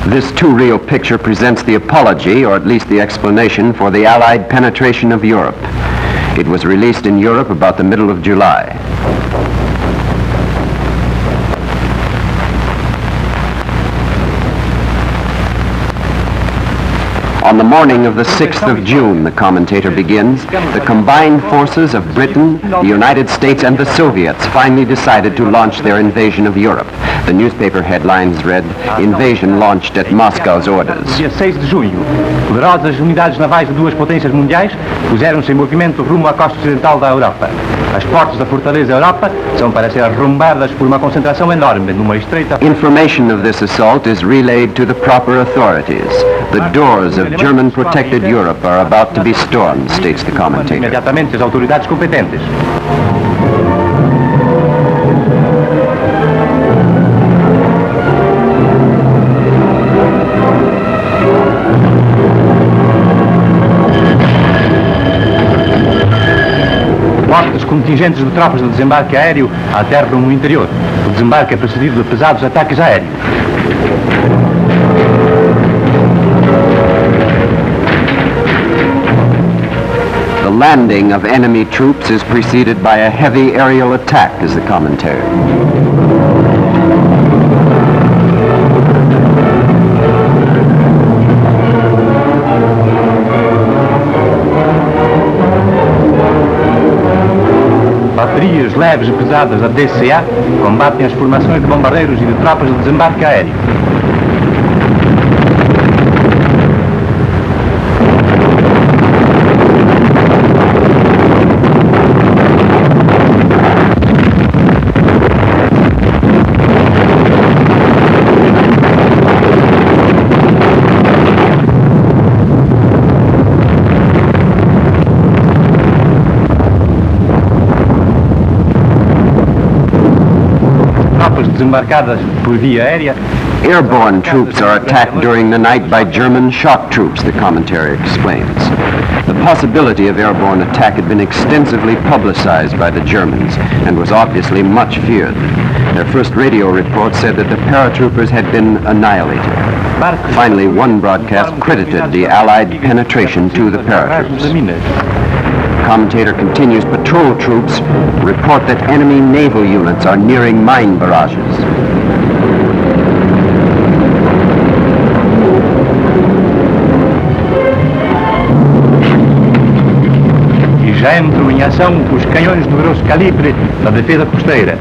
This too-real picture presents the apology, or at least the explanation, for the Allied penetration of Europe. It was released in Europe about the middle of July. On the morning of the 6th of June, the commentator begins, the combined forces of Britain, the United States, and the Soviets finally decided to launch their invasion of Europe. The newspaper headlines read, "Invasion launched at Moscow's orders." Dia 6 de junho, poderosas unidades navais de duas potências mundiais puseram-se em movimento rumo à costa ocidental da Europa. As portas da fortaleza Europa são para ser arrombadas por uma concentração enorme numa estreita... Information of this assault is relayed to the proper authorities. The doors of German-protected Europe are about to be stormed, states the commentator. Imediatamente as autoridades competentes. Fortes contingentes de tropas de desembarque aéreo aterram no interior. O desembarque é precedido de pesados ataques aéreos. The landing of enemy troops is preceded by a heavy aerial attack, is the commentary. Baterias leves e pesadas da DCA combatem as formações de bombardeiros e de tropas de desembarque aéreo. Desembarcadas por via aérea. Airborne troops are attacked during the night by German shock troops, the commentary explains. The possibility of airborne attack had been extensively publicized by the Germans and was obviously much feared. Their first radio report said that the paratroopers had been annihilated. Finally, one broadcast credited the Allied penetration to the paratroopers. Commentator continues, patrol troops report that enemy naval units are nearing mine barrages. E já entram em ação os canhões de grosso calibre da defesa costeira.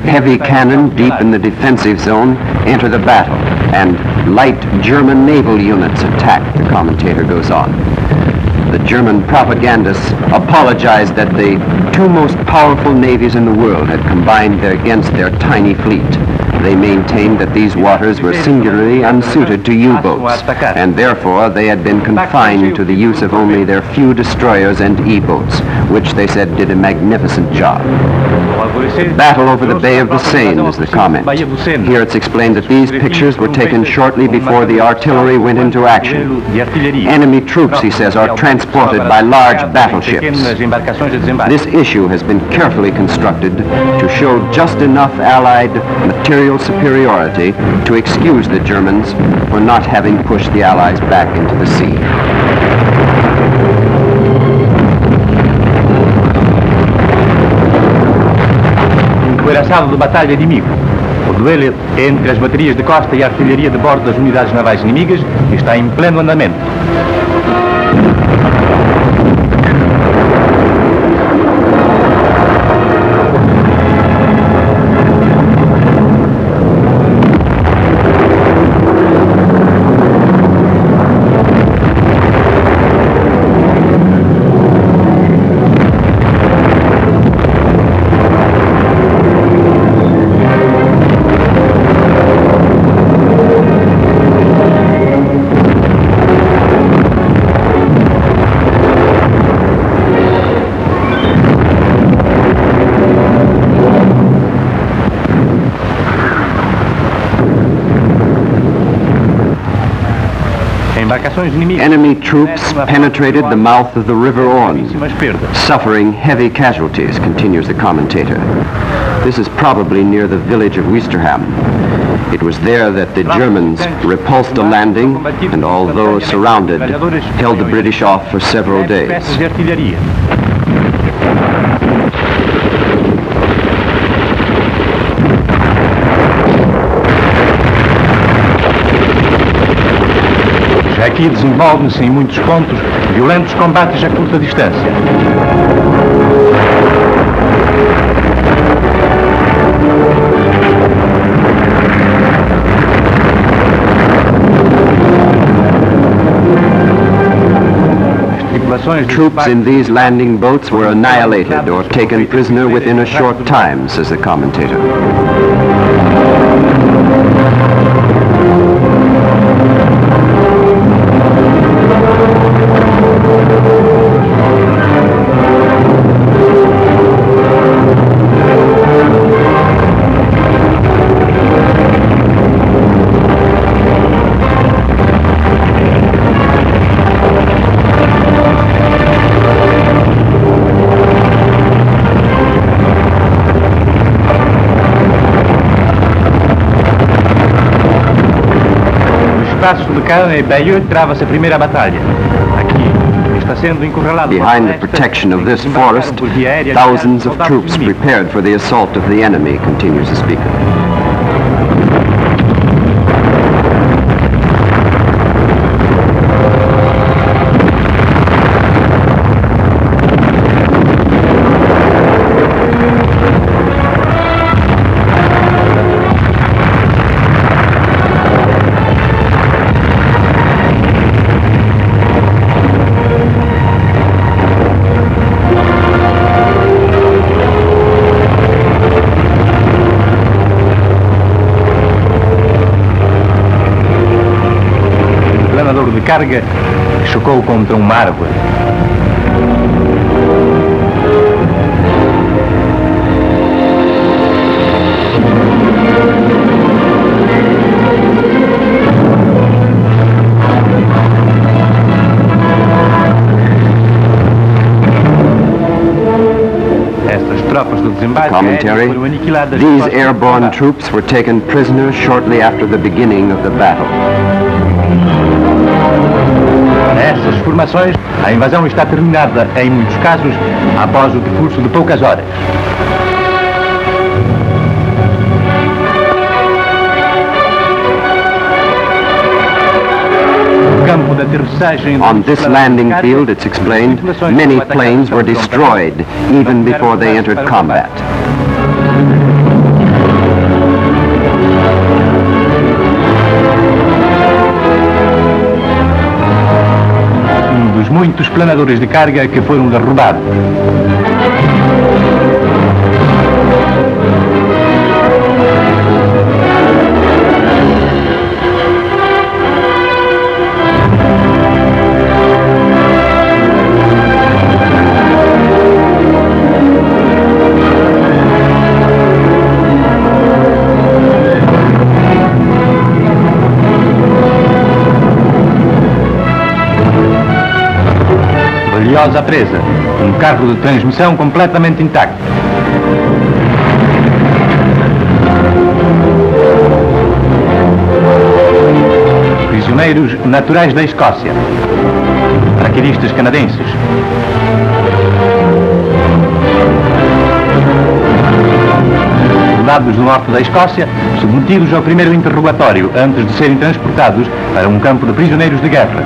Heavy cannon deep in the defensive zone enter the battle, and light German naval units attack, the commentator goes on. The German propagandists apologized that the two most powerful navies in the world had combined against their tiny fleet. They maintained that these waters were singularly unsuited to U-boats, and therefore they had been confined to the use of only their few destroyers and E-boats, which they said did a magnificent job. Battle over the Bay of Biscayne is the comment. Here it's explained that these pictures were taken shortly before the artillery went into action. Enemy troops, he says, are transported by large battleships. This issue has been carefully constructed to show just enough Allied material superiority to excuse the Germans for not having pushed the Allies back into the sea. Encouraçado de batalha inimigo. O duelo entre as baterias de costa e a artilharia de bordo das unidades navais inimigas está em pleno andamento. Enemy troops penetrated the mouth of the River Orne, suffering heavy casualties, continues the commentator. This is probably near the village of Westerham. It was there that the Germans repulsed a landing and, although surrounded, held the British off for several days. Aqui desenvolvem-se em muitos pontos violentos combates a curta distância. Troops in these landing boats were annihilated or taken prisoner within a short time, says the commentator. Passos de Cannes e Bayeux trava-se a primeira batalha. Aqui está sendo encurralado. Behind the protection of this forest, thousands of troops prepared for the assault of the enemy, continues the speaker. De carga chocou contra uma árvore. Estas tropas do desembarque Commentary. foram aniquiladas. These airborne troops were taken prisoner shortly after the beginning of the battle. Nessas formações, a invasão está terminada, em muitos casos, após o decurso de poucas horas. On this landing field, it's explained, many planes were destroyed even before they entered combat. Muitos planadores de carga que foram derrubados. Valiosa presa, um carro de transmissão completamente intacto. Prisioneiros naturais da Escócia, paraquedistas canadenses. Soldados do norte da Escócia, submetidos ao primeiro interrogatório antes de serem transportados para um campo de prisioneiros de guerra.